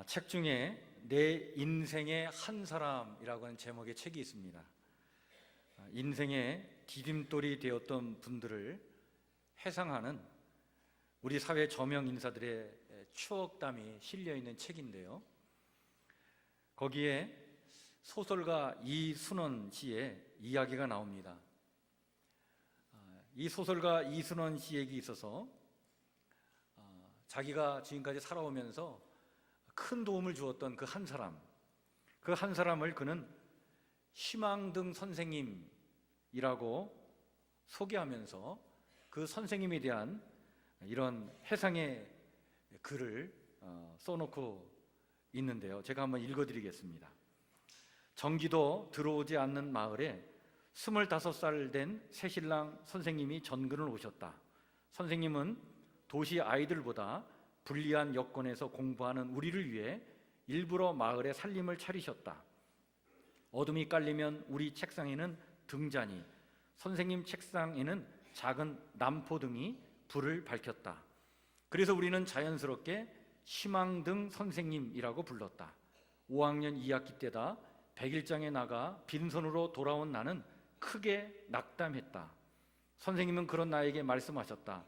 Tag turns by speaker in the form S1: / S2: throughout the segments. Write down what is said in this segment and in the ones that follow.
S1: 책 중에 내 인생의 한 사람이라고 하는 제목의 책이 있습니다. 인생의 디딤돌이 되었던 분들을 회상하는 우리 사회 저명 인사들의 추억담이 실려있는 책인데요, 거기에 소설가 이순원 씨의 이야기가 나옵니다. 이 소설가 이순원 씨에게 있어서 자기가 지금까지 살아오면서 큰 도움을 주었던 그 한 사람을 그는 희망등 선생님이라고 소개하면서 그 선생님에 대한 이런 회상의 글을 써놓고 있는데요, 제가 한번 읽어드리겠습니다. 전기도 들어오지 않는 마을에 25살 된 새신랑 선생님이 전근을 오셨다. 선생님은 도시 아이들보다 불리한 여건에서 공부하는 우리를 위해 일부러 마을에 살림을 차리셨다. 어둠이 깔리면 우리 책상에는 등잔이, 선생님 책상에는 작은 남포등이 불을 밝혔다. 그래서 우리는 자연스럽게 희망등 선생님이라고 불렀다. 5학년 2학기 때다. 백일장에 나가 빈손으로 돌아온 나는 크게 낙담했다. 선생님은 그런 나에게 말씀하셨다.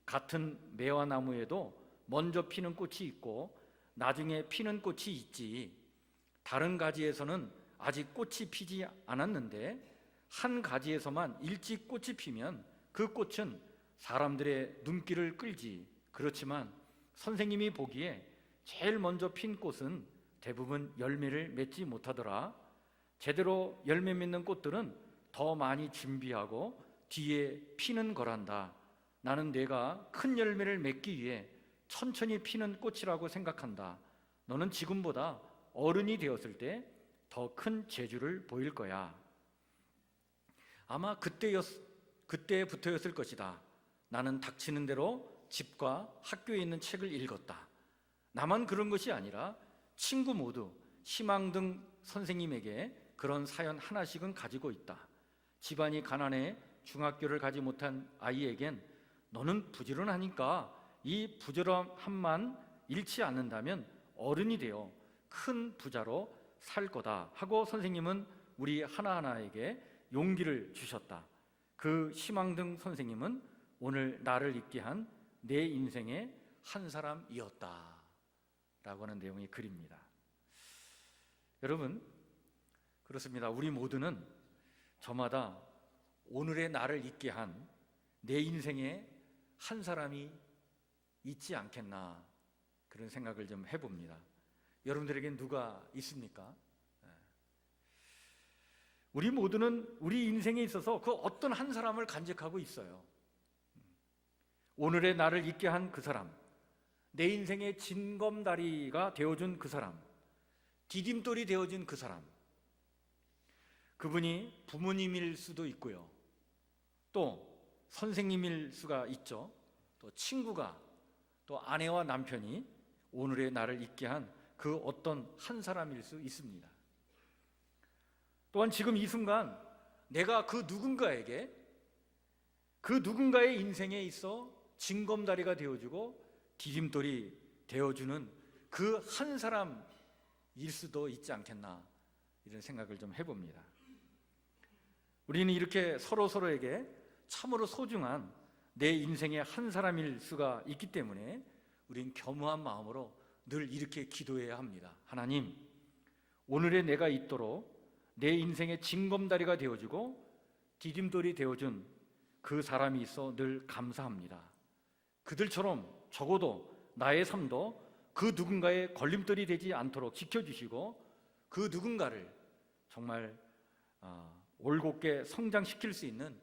S1: 같은 매화나무에도 먼저 피는 꽃이 있고 나중에 피는 꽃이 있지. 다른 가지에서는 아직 꽃이 피지 않았는데 한 가지에서만 일찍 꽃이 피면 그 꽃은 사람들의 눈길을 끌지. 그렇지만 선생님이 보기에 제일 먼저 핀 꽃은 대부분 열매를 맺지 못하더라. 제대로 열매 맺는 꽃들은 더 많이 준비하고 뒤에 피는 거란다. 나는 내가 큰 열매를 맺기 위해 천천히 피는 꽃이라고 생각한다. 너는 지금보다 어른이 되었을 때 더 큰 재주를 보일 거야. 아마 그때부터였을 것이다. 나는 닥치는 대로 집과 학교에 있는 책을 읽었다. 나만 그런 것이 아니라 친구 모두 희망등 선생님에게 그런 사연 하나씩은 가지고 있다. 집안이 가난해 중학교를 가지 못한 아이에겐 너는 부지런하니까 이 부지런함만 잃지 않는다면 어른이 되어 큰 부자로 살 거다 하고 선생님은 우리 하나하나에게 용기를 주셨다. 그 희망등 선생님은 오늘 나를 있게 한 내 인생의 한 사람이었다 라고 하는 내용의 글입니다. 여러분, 그렇습니다. 우리 모두는 저마다 오늘의 나를 있게 한 내 인생의 한 사람이 있지 않겠나, 그런 생각을 좀 해봅니다. 여러분들에겐 누가 있습니까? 우리 모두는 우리 인생에 있어서 그 어떤 한 사람을 간직하고 있어요. 오늘의 나를 있게 한 그 사람, 내 인생의 징검다리가 되어준 그 사람, 디딤돌이 되어준 그 사람, 그분이 부모님일 수도 있고요, 또 선생님일 수가 있죠. 또 친구가, 또 아내와 남편이 오늘의 나를 있게 한 그 어떤 한 사람일 수 있습니다. 또한 지금 이 순간 내가 그 누군가에게, 그 누군가의 인생에 있어 징검다리가 되어주고 디딤돌이 되어주는 그 한 사람일 수도 있지 않겠나, 이런 생각을 좀 해봅니다. 우리는 이렇게 서로에게 참으로 소중한 내 인생의 한 사람일 수가 있기 때문에 우린 겸허한 마음으로 늘 이렇게 기도해야 합니다. 하나님, 오늘의 내가 있도록 내 인생의 징검다리가 되어주고 디딤돌이 되어준 그 사람이 있어 늘 감사합니다. 그들처럼 적어도 나의 삶도 그 누군가의 걸림돌이 되지 않도록 지켜주시고 그 누군가를 정말 올곧게 성장시킬 수 있는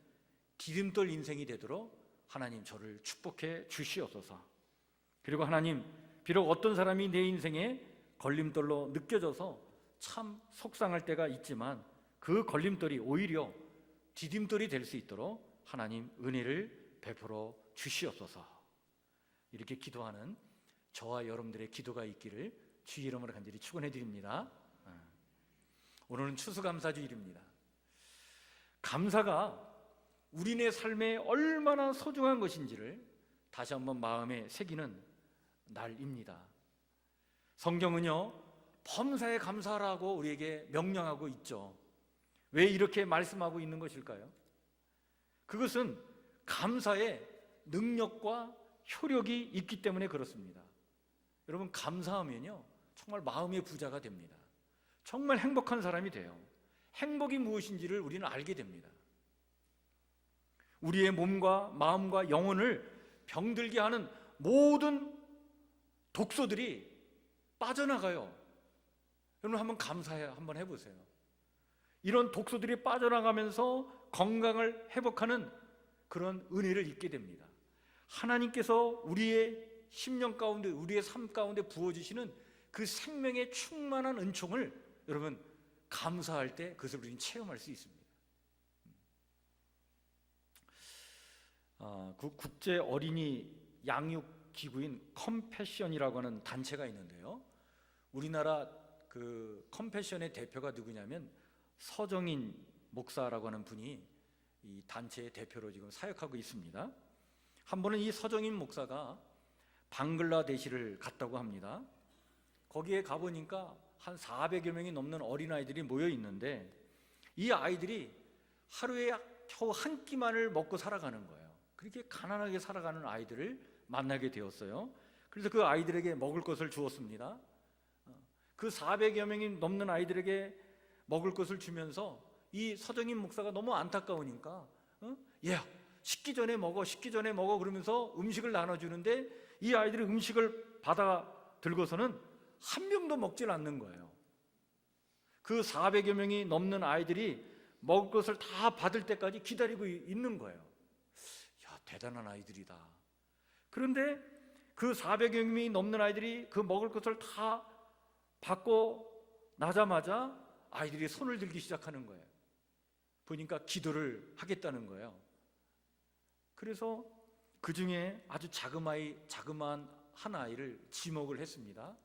S1: 디딤돌 인생이 되도록 하나님 저를 축복해 주시옵소서. 그리고 하나님, 비록 어떤 사람이 내 인생에 걸림돌로 느껴져서 참 속상할 때가 있지만 그 걸림돌이 오히려 디딤돌이 될 수 있도록 하나님 은혜를 베풀어 주시옵소서. 이렇게 기도하는 저와 여러분들의 기도가 있기를 주의 이름으로 간절히 축원해 드립니다. 오늘은 추수감사주일입니다. 감사가 우리네 삶에 얼마나 소중한 것인지를 다시 한번 마음에 새기는 날입니다. 성경은요, 범사에 감사하라고 우리에게 명령하고 있죠. 왜 이렇게 말씀하고 있는 것일까요? 그것은 감사의 능력과 효력이 있기 때문에 그렇습니다. 여러분, 감사하면요 정말 마음의 부자가 됩니다. 정말 행복한 사람이 돼요. 행복이 무엇인지를 우리는 알게 됩니다. 우리의 몸과 마음과 영혼을 병들게 하는 모든 독소들이 빠져나가요. 여러분, 한번 한번 해보세요. 이런 독소들이 빠져나가면서 건강을 회복하는 그런 은혜를 입게 됩니다. 하나님께서 우리의 심령 가운데, 우리의 삶 가운데 부어주시는 그 생명의 충만한 은총을 여러분 감사할 때 그것을 우리는 체험할 수 있습니다. 국제 어린이 양육 기구인 컴패션이라고 하는 단체가 있는데요, 우리나라 그 컴패션의 대표가 누구냐면 서정인 목사라고 하는 분이 이 단체의 대표로 지금 사역하고 있습니다. 한 번은 이 서정인 목사가 방글라데시를 갔다고 합니다. 거기에 가보니까 한 400여 명이 넘는 어린아이들이 모여 있는데 이 아이들이 하루에 겨우 한 끼만을 먹고 살아가는 거예요. 그렇게 가난하게 살아가는 아이들을 만나게 되었어요. 그래서 그 아이들에게 먹을 것을 주었습니다. 그 400여 명이 넘는 아이들에게 먹을 것을 주면서 이 서정인 목사가 너무 안타까우니까 야, 식기 전에 먹어 그러면서 음식을 나눠주는데 이 아이들이 음식을 받아 들고서는 한 명도 먹질 않는 거예요. 그 400여 명이 넘는 아이들이 먹을 것을 다 받을 때까지 기다리고 있는 거예요. 야, 대단한 아이들이다. 그런데 그 400여 명이 넘는 아이들이 그 먹을 것을 다 받고 나자마자 아이들이 손을 들기 시작하는 거예요. 보니까 기도를 하겠다는 거예요. 그래서 그 중에 아주 자그마한 한 아이를 지목을 했습니다.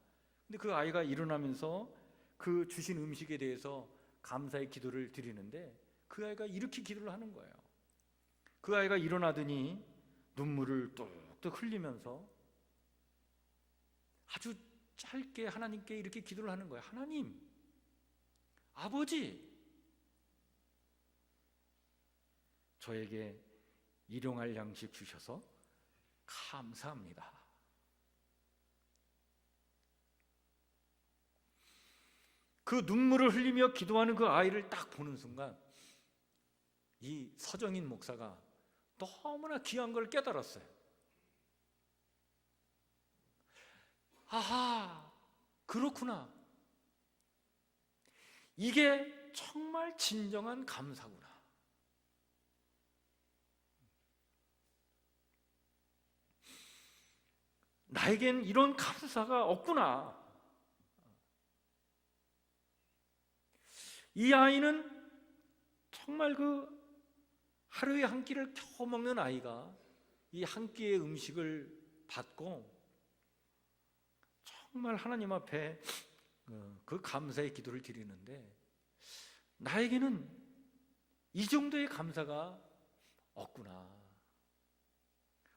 S1: 근데 그 아이가 일어나면서 그 주신 음식에 대해서 감사의 기도를 드리는데 그 아이가 이렇게 기도를 하는 거예요. 그 아이가 일어나더니 눈물을 뚝뚝 흘리면서 아주 짧게 하나님께 이렇게 기도를 하는 거예요. 하나님, 아버지, 저에게 일용할 양식 주셔서 감사합니다. 그 눈물을 흘리며 기도하는 그 아이를 딱 보는 순간 이 서정인 목사가 너무나 귀한 걸 깨달았어요. 아하, 그렇구나. 이게 정말 진정한 감사구나. 나에겐 이런 감사가 없구나. 이 아이는 정말 그 하루에 한 끼를 겨우 먹는 아이가 이 한 끼의 음식을 받고 정말 하나님 앞에 그 감사의 기도를 드리는데 나에게는 이 정도의 감사가 없구나.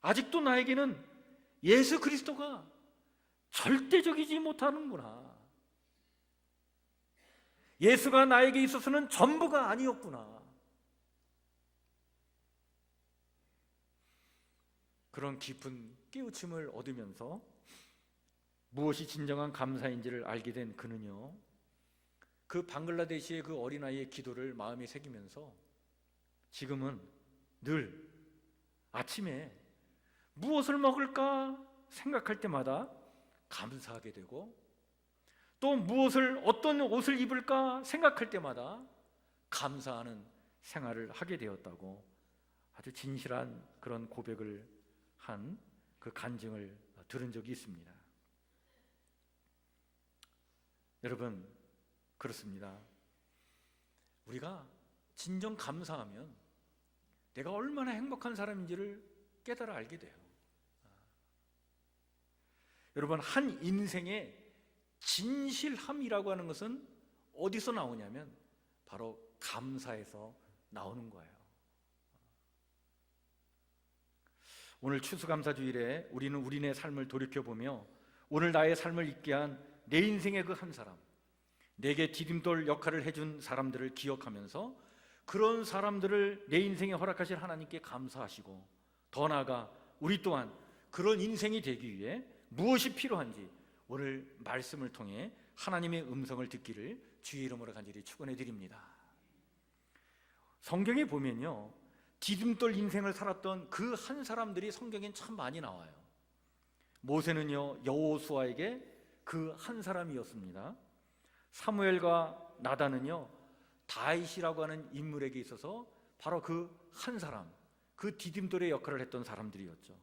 S1: 아직도 나에게는 예수 그리스도가 절대적이지 못하는구나. 예수가 나에게 있어서는 전부가 아니었구나. 그런 깊은 깨우침을 얻으면서 무엇이 진정한 감사인지를 알게 된 그는요, 그 방글라데시의 그 어린아이의 기도를 마음에 새기면서 지금은 늘 아침에 무엇을 먹을까 생각할 때마다 감사하게 되고, 또 어떤 옷을 입을까 생각할 때마다 감사하는 생활을 하게 되었다고 아주 진실한 그런 고백을 한 그 간증을 들은 적이 있습니다. 여러분, 그렇습니다. 우리가 진정 감사하면 내가 얼마나 행복한 사람인지를 깨달아 알게 돼요. 여러분, 한 인생의 진실함이라고 하는 것은 어디서 나오냐면 바로 감사에서 나오는 거예요. 오늘 추수감사주일에 우리는 우리네 삶을 돌이켜보며 오늘 나의 삶을 있게 한 내 인생의 그 한 사람, 내게 디딤돌 역할을 해준 사람들을 기억하면서 그런 사람들을 내 인생에 허락하실 하나님께 감사하시고, 더 나아가 우리 또한 그런 인생이 되기 위해 무엇이 필요한지 오늘 말씀을 통해 하나님의 음성을 듣기를 주의 이름으로 간절히 축원해 드립니다. 성경에 보면요, 디딤돌 인생을 살았던 그 한 사람들이 성경엔 참 많이 나와요. 모세는요, 여호수아에게 그 한 사람이었습니다. 사무엘과 나단은요, 다윗이라고 하는 인물에게 있어서 바로 그 한 사람, 그 디딤돌의 역할을 했던 사람들이었죠.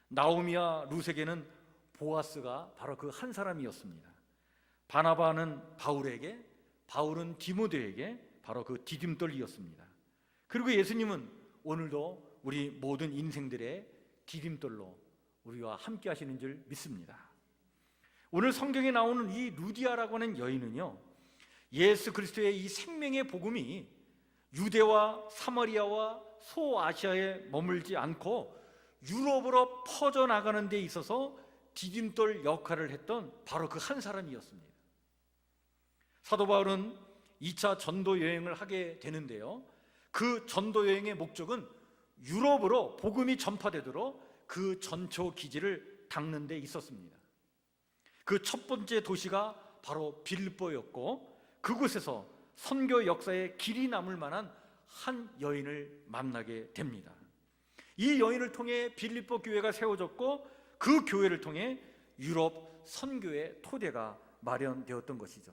S1: 나오미와 룻에게는 보아스가 바로 그 한 사람이었습니다. 바나바는 바울에게, 바울은 디모데에게 바로 그 디딤돌이었습니다. 그리고 예수님은 오늘도 우리 모든 인생들의 디딤돌로 우리와 함께 하시는 줄 믿습니다. 오늘 성경에 나오는 이 루디아라고 하는 여인은요, 예수 그리스도의 이 생명의 복음이 유대와 사마리아와 소아시아에 머물지 않고 유럽으로 퍼져나가는 데 있어서 디딤돌 역할을 했던 바로 그 한 사람이었습니다. 사도 바울은 2차 전도 여행을 하게 되는데요, 그 전도 여행의 목적은 유럽으로 복음이 전파되도록 그 전초 기지를 닦는 데 있었습니다. 그 첫 번째 도시가 바로 빌립보였고, 그곳에서 선교 역사에 길이 남을 만한 한 여인을 만나게 됩니다. 이 여인을 통해 빌립보 교회가 세워졌고, 그 교회를 통해 유럽 선교의 토대가 마련되었던 것이죠.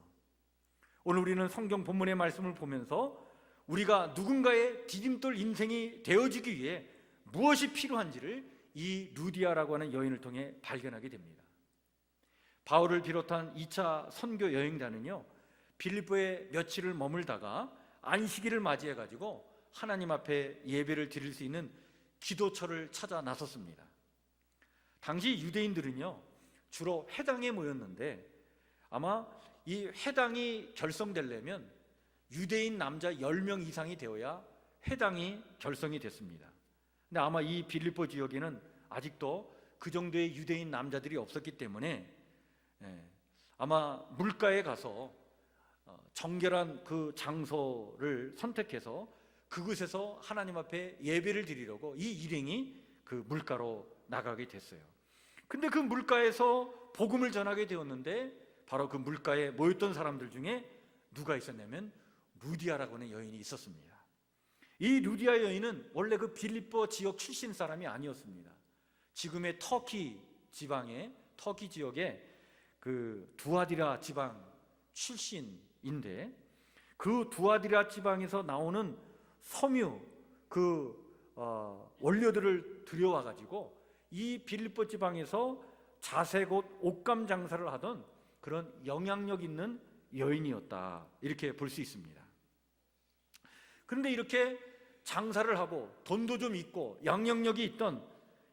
S1: 오늘 우리는 성경 본문의 말씀을 보면서 우리가 누군가의 디딤돌 인생이 되어지기 위해 무엇이 필요한지를 이 루디아라고 하는 여인을 통해 발견하게 됩니다. 바울을 비롯한 2차 선교 여행단은요, 빌립보에 며칠을 머물다가 안식일을 맞이해 가지고 하나님 앞에 예배를 드릴 수 있는 기도처를 찾아 나섰습니다. 당시 유대인들은요, 주로 회당에 모였는데, 아마 이 회당이 결성되려면 유대인 남자 10명 이상이 되어야 회당이 결성이 됐습니다. 근데 아마 이 빌립보 지역에는 아직도 그 정도의 유대인 남자들이 없었기 때문에 아마 물가에 가서 정결한 그 장소를 선택해서 그곳에서 하나님 앞에 예배를 드리려고 이 일행이 그 물가로 나가게 됐어요. 근데 그 물가에서 복음을 전하게 되었는데, 바로 그 물가에 모였던 사람들 중에 누가 있었냐면 루디아라고 하는 여인이 있었습니다. 이 루디아 여인은 원래 그 빌립보 지역 출신 사람이 아니었습니다. 지금의 터키 지방의 터키 지역의 그 두아디라 지방 출신인데, 그 두아디라 지방에서 나오는 섬유 원료들을 들여와 가지고 이 빌립보 지방에서 자색 옷감 장사를 하던 그런 영향력 있는 여인이었다, 이렇게 볼 수 있습니다. 그런데 이렇게 장사를 하고 돈도 좀 있고 영향력이 있던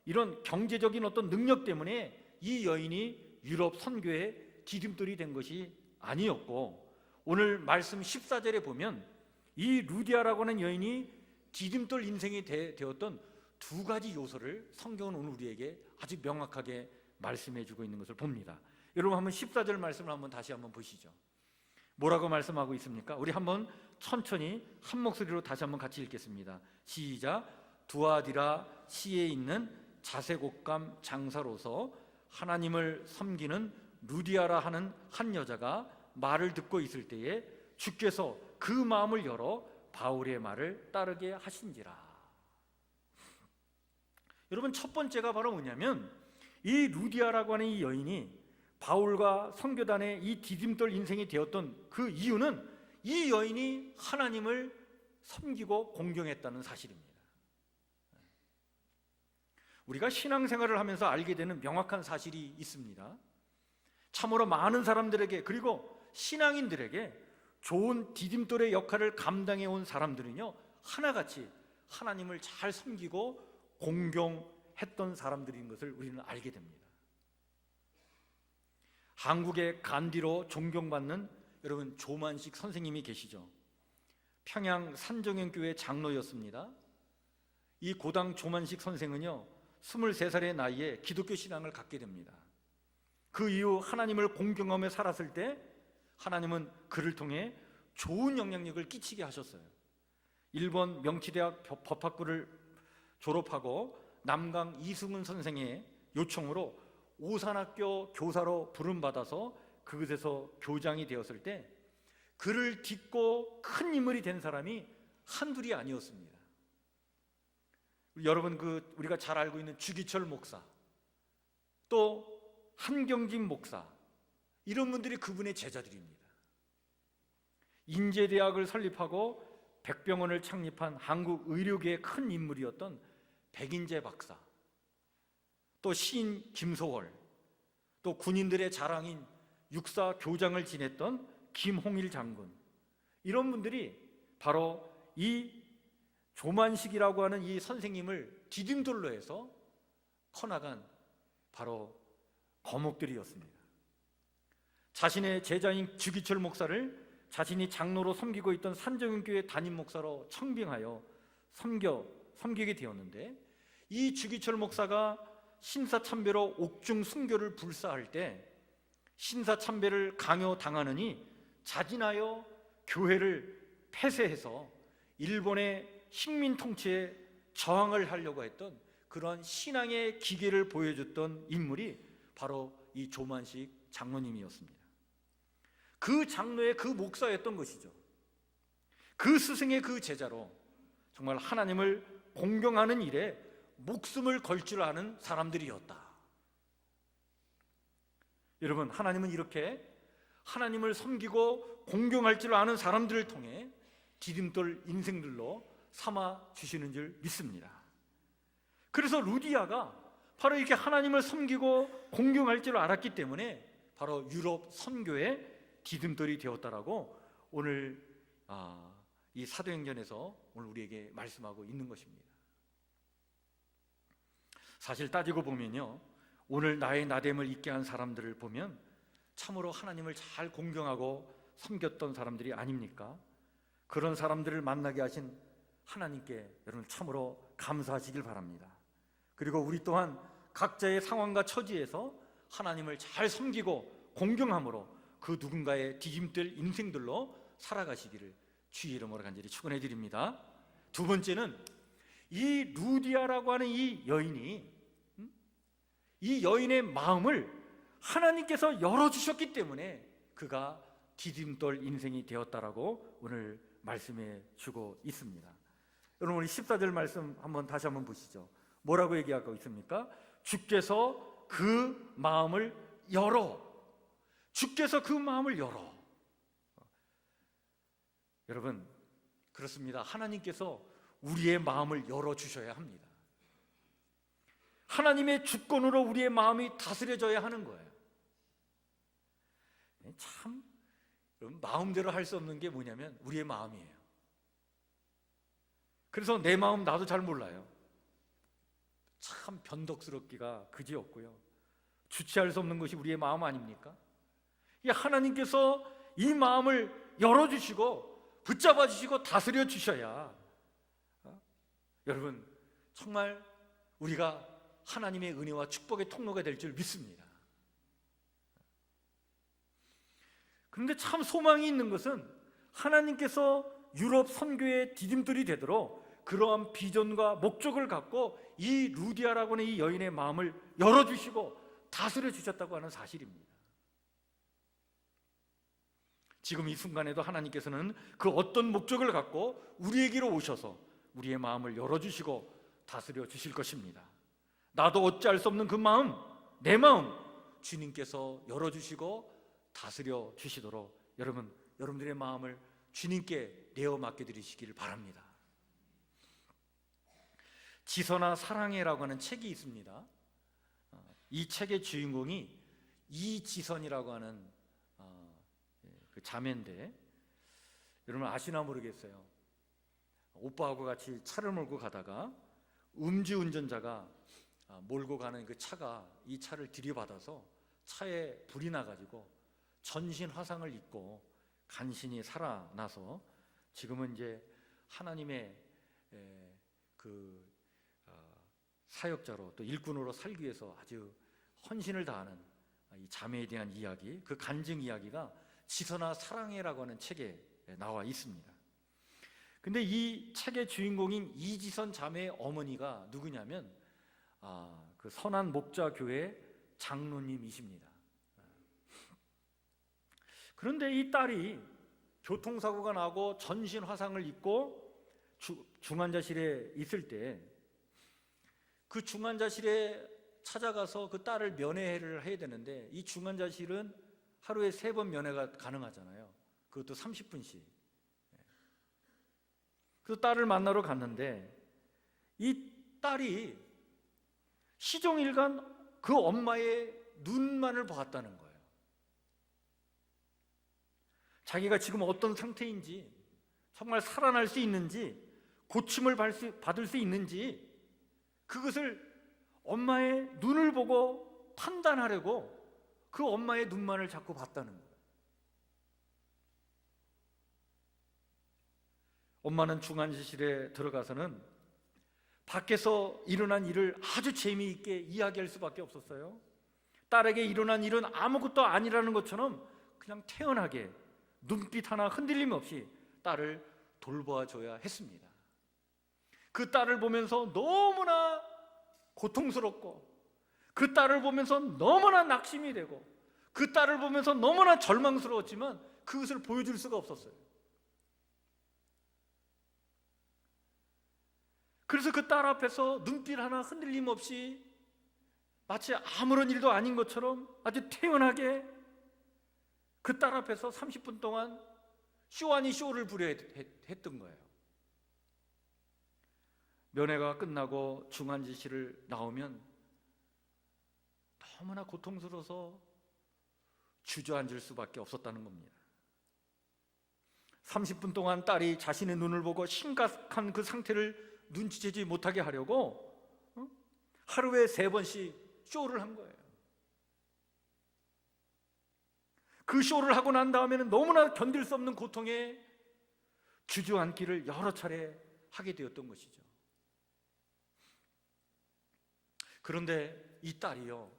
S1: 이런 경제적인 어떤 능력 때문에 이 여인이 유럽 선교의 디딤돌이 된 것이 아니었고, 오늘 말씀 14절에 보면 이 루디아라고 하는 여인이 디딤돌 인생이 되었던 두 가지 요소를 성경은 오늘 우리에게 아주 명확하게 말씀해 주고 있는 것을 봅니다. 여러분, 한번 14절 말씀을 한번 다시 한번 보시죠. 뭐라고 말씀하고 있습니까? 우리 한번 천천히 한 목소리로 다시 한번 같이 읽겠습니다. 시작. 두아디라 시에 있는 자색 옷감 장사로서 하나님을 섬기는 루디아라 하는 한 여자가 말을 듣고 있을 때에 주께서 그 마음을 열어 바울의 말을 따르게 하신지라. 여러분, 첫 번째가 바로 뭐냐면, 이 루디아라고 하는 이 여인이 바울과 선교단의 이 디딤돌 인생이 되었던 그 이유는 이 여인이 하나님을 섬기고 공경했다는 사실입니다. 우리가 신앙생활을 하면서 알게 되는 명확한 사실이 있습니다. 참으로 많은 사람들에게, 그리고 신앙인들에게 좋은 디딤돌의 역할을 감당해 온 사람들은요, 하나같이 하나님을 잘 섬기고 공경했던 사람들인 것을 우리는 알게 됩니다. 한국의 간디로 존경받는 여러분 조만식 선생님이 계시죠. 평양 산정현교회 장로였습니다. 이 고당 조만식 선생은요, 23살의 나이에 기독교 신앙을 갖게 됩니다. 그 이후 하나님을 공경하며 살았을 때 하나님은 그를 통해 좋은 영향력을 끼치게 하셨어요. 일본 명치대학 법학부를 졸업하고 남강 이승훈 선생의 요청으로 오산학교 교사로 부름받아서 그곳에서 교장이 되었을 때 그를 딛고 큰 인물이 된 사람이 한둘이 아니었습니다. 여러분, 우리가 잘 알고 있는 주기철 목사, 또 한경진 목사, 이런 분들이 그분의 제자들입니다. 인제대학을 설립하고 백병원을 창립한 한국 의료계의 큰 인물이었던 백인재 박사, 또 시인 김소월, 또 군인들의 자랑인 육사 교장을 지냈던 김홍일 장군, 이런 분들이 바로 이 조만식이라고 하는 이 선생님을 디딤돌로 해서 커나간 바로 거목들이었습니다. 자신의 제자인 주기철 목사를 자신이 장로로 섬기고 있던 산정교회 담임 목사로 청빙하여 섬기게 되었는데, 이 주기철 목사가 신사참배로 옥중 순교를 불사할 때 신사참배를 강요당하느니 자진하여 교회를 폐쇄해서 일본의 식민 통치에 저항을 하려고 했던 그런 신앙의 기계를 보여줬던 인물이 바로 이 조만식 장로님이었습니다. 그 장로의 그 목사였던 것이죠. 그 스승의 그 제자로 정말 하나님을 공경하는 일에 목숨을 걸 줄 아는 사람들이었다. 여러분, 하나님은 이렇게 하나님을 섬기고 공경할 줄 아는 사람들을 통해 디딤돌 인생들로 삼아 주시는 줄 믿습니다. 그래서 루디아가 바로 이렇게 하나님을 섬기고 공경할 줄 알았기 때문에 바로 유럽 선교의 디딤돌이 되었다라고 오늘 이 사도행전에서 오늘 우리에게 말씀하고 있는 것입니다. 사실 따지고 보면요, 오늘 나의 나됨을 잊게 한 사람들을 보면 참으로 하나님을 잘 공경하고 섬겼던 사람들이 아닙니까? 그런 사람들을 만나게 하신 하나님께 여러분 참으로 감사하시길 바랍니다. 그리고 우리 또한 각자의 상황과 처지에서 하나님을 잘 섬기고 공경함으로 그 누군가의 디딤돌 인생들로 살아가시기를 주의 이름으로 간절히 축원해 드립니다. 두 번째는 이 루디아라고 하는 이 여인이 이 여인의 마음을 하나님께서 열어주셨기 때문에 그가 디딤돌 인생이 되었다라고 오늘 말씀해 주고 있습니다. 여러분, 우리 14절 말씀 다시 한번 보시죠. 뭐라고 얘기하고 있습니까? 주께서 그 마음을 열어. 주께서 그 마음을 열어. 여러분, 그렇습니다. 하나님께서 우리의 마음을 열어주셔야 합니다. 하나님의 주권으로 우리의 마음이 다스려져야 하는 거예요. 참 마음대로 할 수 없는 게 뭐냐면 우리의 마음이에요. 그래서 내 마음 나도 잘 몰라요. 참 변덕스럽기가 그지없고요, 주체할 수 없는 것이 우리의 마음 아닙니까? 하나님께서 이 마음을 열어주시고 붙잡아 주시고 다스려 주셔야 여러분 정말 우리가 하나님의 은혜와 축복의 통로가 될 줄 믿습니다. 그런데 참 소망이 있는 것은 하나님께서 유럽 선교의 디딤돌이 되도록 그러한 비전과 목적을 갖고 이 루디아라고 하는 이 여인의 마음을 열어주시고 다스려 주셨다고 하는 사실입니다. 지금 이 순간에도 하나님께서는 그 어떤 목적을 갖고 우리에게로 오셔서 우리의 마음을 열어주시고 다스려 주실 것입니다. 나도 어찌할 수 없는 그 마음, 내 마음 주님께서 열어주시고 다스려 주시도록 여러분들의 마음을 주님께 내어 맡겨드리시기를 바랍니다. 지선아 사랑해라고 하는 책이 있습니다. 이 책의 주인공이 이지선이라고 하는 그 자매인데, 여러분 아시나 모르겠어요. 오빠하고 같이 차를 몰고 가다가 음주운전자가 몰고 가는 그 차가 이 차를 들이받아서 차에 불이 나가지고 전신 화상을 입고 간신히 살아나서 지금은 이제 하나님의 사역자로 또 일꾼으로 살기 위해서 아주 헌신을 다하는 이 자매에 대한 이야기, 그 간증 이야기가 지선아 사랑해라고 하는 책에 나와 있습니다. 근데 이 책의 주인공인 이지선 자매의 어머니가 누구냐면 그 선한 목자교회 장로님이십니다. 그런데 이 딸이 교통사고가 나고 전신 화상을 입고 중환자실에 있을 때 그 중환자실에 찾아가서 그 딸을 면회를 해야 되는데, 이 중환자실은 하루에 3번 면회가 가능하잖아요. 그것도 30분씩. 그래서 딸을 만나러 갔는데 이 딸이 시종일관 그 엄마의 눈만을 보았다는 거예요. 자기가 지금 어떤 상태인지, 정말 살아날 수 있는지, 고침을 받을 수 있는지, 그것을 엄마의 눈을 보고 판단하려고 그 엄마의 눈만을 자꾸 봤다는 거예요. 엄마는 중환자실에 들어가서는 밖에서 일어난 일을 아주 재미있게 이야기할 수밖에 없었어요. 딸에게 일어난 일은 아무것도 아니라는 것처럼 그냥 태연하게 눈빛 하나 흔들림 없이 딸을 돌봐줘야 했습니다. 그 딸을 보면서 너무나 고통스럽고, 그 딸을 보면서 너무나 낙심이 되고, 그 딸을 보면서 너무나 절망스러웠지만 그것을 보여줄 수가 없었어요. 그래서 그 딸 앞에서 눈빛 하나 흔들림 없이 마치 아무런 일도 아닌 것처럼 아주 태연하게 그 딸 앞에서 30분 동안 쇼 아닌 쇼를 부려야 했던 거예요. 면회가 끝나고 중환자실을 나오면 너무나 고통스러워서 주저앉을 수밖에 없었다는 겁니다. 30분 동안 딸이 자신의 눈을 보고 심각한 그 상태를 눈치채지 못하게 하려고 하루에 3번씩 쇼를 한 거예요. 그 쇼를 하고 난 다음에는 너무나 견딜 수 없는 고통에 주저앉기를 여러 차례 하게 되었던 것이죠. 그런데 이 딸이요,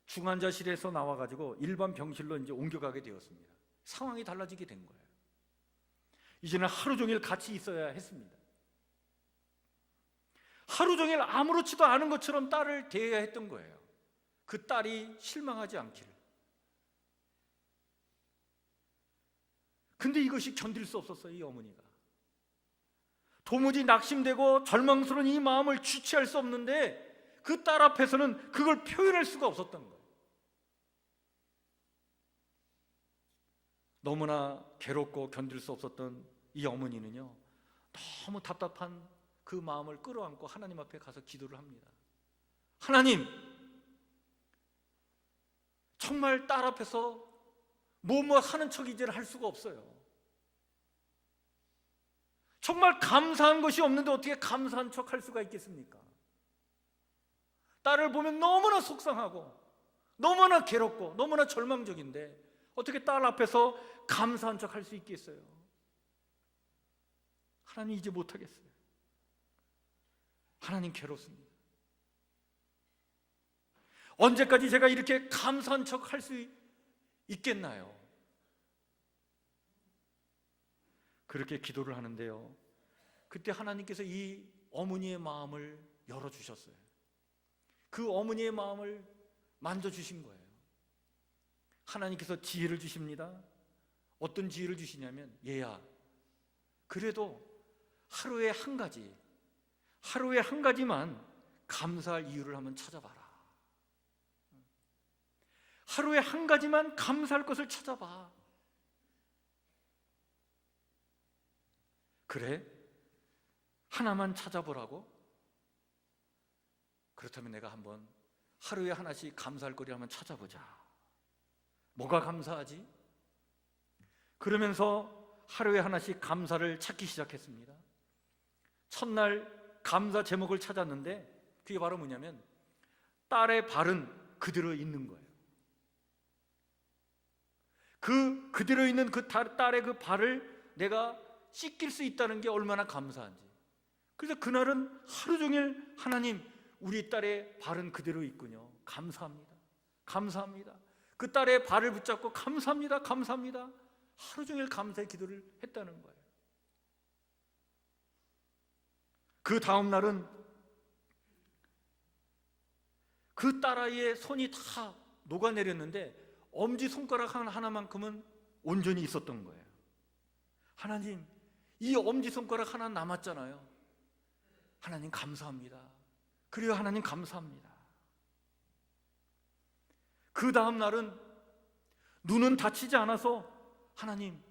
S1: 중환자실에서 나와가지고 일반 병실로 이제 옮겨가게 되었습니다. 상황이 달라지게 된 거예요. 이제는 하루 종일 같이 있어야 했습니다. 하루 종일 아무렇지도 않은 것처럼 딸을 대해야 했던 거예요. 그 딸이 실망하지 않기를. 근데 이것이 견딜 수 없었어요, 이 어머니가. 도무지 낙심되고 절망스러운 이 마음을 주체할 수 없는데 그 딸 앞에서는 그걸 표현할 수가 없었던 거예요. 너무나 괴롭고 견딜 수 없었던 이 어머니는요, 너무 답답한 그 마음을 끌어안고 하나님 앞에 가서 기도를 합니다. 하나님, 정말 딸 앞에서 뭐뭐 하는 척 이제는 할 수가 없어요. 정말 감사한 것이 없는데 어떻게 감사한 척 할 수가 있겠습니까? 딸을 보면 너무나 속상하고 너무나 괴롭고 너무나 절망적인데 어떻게 딸 앞에서 감사한 척 할 수 있겠어요? 하나님, 이제 못하겠어요. 하나님, 괴롭습니다. 언제까지 제가 이렇게 감사한 척 할 수 있겠나요? 그렇게 기도를 하는데요, 그때 하나님께서 이 어머니의 마음을 열어주셨어요. 그 어머니의 마음을 만져주신 거예요. 하나님께서 지혜를 주십니다. 어떤 지혜를 주시냐면, 얘야, 그래도 하루에 한 가지만 감사할 이유를 한번 찾아봐라. 하루에 한 가지만 감사할 것을 찾아봐. 그래? 하나만 찾아보라고? 그렇다면 내가 한번 하루에 하나씩 감사할 거리 한번 찾아보자. 뭐가 감사하지? 그러면서 하루에 하나씩 감사를 찾기 시작했습니다. 첫날 감사 제목을 찾았는데 그게 바로 뭐냐면, 딸의 발은 그대로 있는 거예요. 그대로 있는 그 딸의 그 발을 내가 씻길 수 있다는 게 얼마나 감사한지. 그래서 그날은 하루 종일, 하나님, 우리 딸의 발은 그대로 있군요. 감사합니다. 감사합니다. 그 딸의 발을 붙잡고 감사합니다, 감사합니다, 하루 종일 감사의 기도를 했다는 거예요. 그 다음 날은 그 딸아이의 손이 다 녹아내렸는데 엄지손가락 하나만큼은 온전히 있었던 거예요. 하나님, 이 엄지손가락 하나 남았잖아요. 하나님 감사합니다. 그래요, 하나님 감사합니다. 그 다음 날은 눈은 다치지 않아서 하나님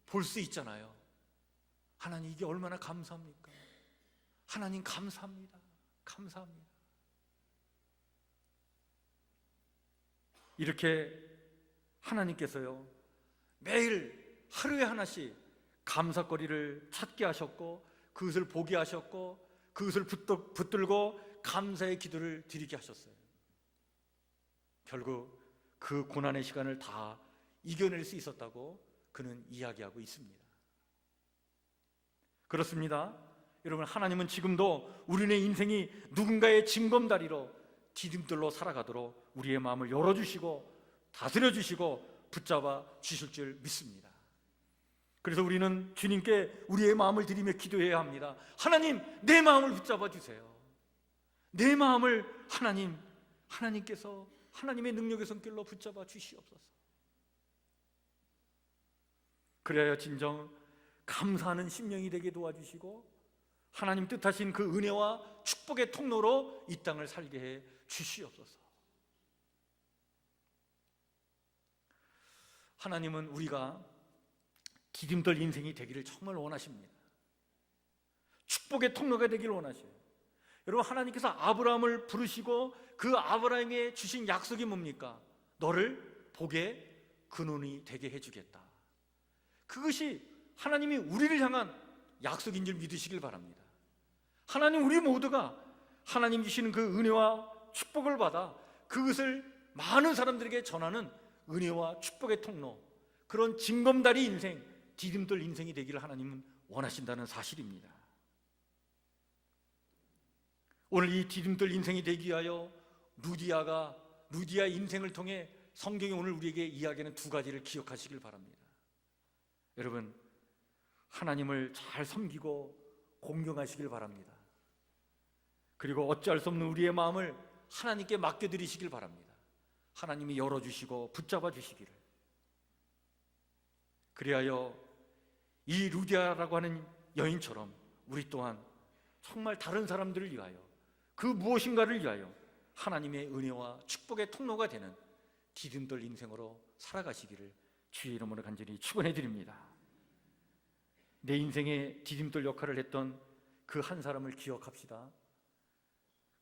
S1: 볼 수 있잖아요. 하나님, 이게 얼마나 감사합니까? 하나님 감사합니다, 감사합니다. 이렇게 하나님께서요, 매일 하루에 하나씩 감사거리를 찾게 하셨고, 그것을 보게 하셨고, 그것을 붙들고 감사의 기도를 드리게 하셨어요. 결국 그 고난의 시간을 다 이겨낼 수 있었다고 그는 이야기하고 있습니다. 그렇습니다. 여러분, 하나님은 지금도 우리네 인생이 누군가의 징검다리로 디딤돌로 살아가도록 우리의 마음을 열어주시고 다스려주시고 붙잡아 주실 줄 믿습니다. 그래서 우리는 주님께 우리의 마음을 드리며 기도해야 합니다. 하나님, 내 마음을 붙잡아 주세요. 내 마음을 하나님께서 하나님의 능력의 손길로 붙잡아 주시옵소서. 그래야 진정 감사하는 심령이 되게 도와주시고 하나님 뜻하신 그 은혜와 축복의 통로로 이 땅을 살게 해 주시옵소서. 하나님은 우리가 디딤돌 인생이 되기를 정말 원하십니다. 축복의 통로가 되기를 원하셔요. 여러분, 하나님께서 아브라함을 부르시고 그 아브라함에게 주신 약속이 뭡니까? 너를 복의 근원이 되게 해주겠다. 그것이 하나님이 우리를 향한 약속인 줄 믿으시길 바랍니다. 하나님, 우리 모두가 하나님 주시는 그 은혜와 축복을 받아 그것을 많은 사람들에게 전하는 은혜와 축복의 통로, 그런 징검다리 인생, 디딤돌 인생이 되기를 하나님은 원하신다는 사실입니다. 오늘 이 디딤돌 인생이 되기 위하여 루디아 인생을 통해 성경이 오늘 우리에게 이야기하는 두 가지를 기억하시길 바랍니다. 여러분, 하나님을 잘 섬기고 공경하시길 바랍니다. 그리고 어찌할 수 없는 우리의 마음을 하나님께 맡겨드리시길 바랍니다. 하나님이 열어주시고 붙잡아 주시기를. 그리하여 이 루디아라고 하는 여인처럼 우리 또한 정말 다른 사람들을 위하여, 그 무엇인가를 위하여 하나님의 은혜와 축복의 통로가 되는 디딤돌 인생으로 살아가시기를 주의 이름으로 간절히 축원해 드립니다. 내 인생의 디딤돌 역할을 했던 그 한 사람을 기억합시다.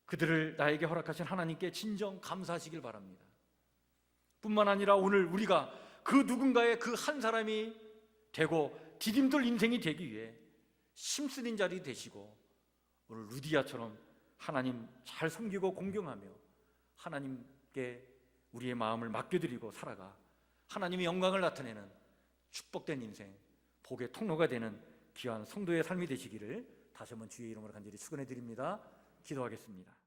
S1: 그들을 나에게 허락하신 하나님께 진정 감사하시길 바랍니다. 뿐만 아니라 오늘 우리가 그 누군가의 그 한 사람이 되고 디딤돌 인생이 되기 위해 힘쓰는 자리 되시고, 오늘 루디아처럼 하나님 잘 섬기고 공경하며 하나님께 우리의 마음을 맡겨드리고 살아가 하나님의 영광을 나타내는 축복된 인생, 복의 통로가 되는 귀한 성도의 삶이 되시기를 다시 한번 주의 이름으로 간절히 축원해 드립니다. 기도하겠습니다.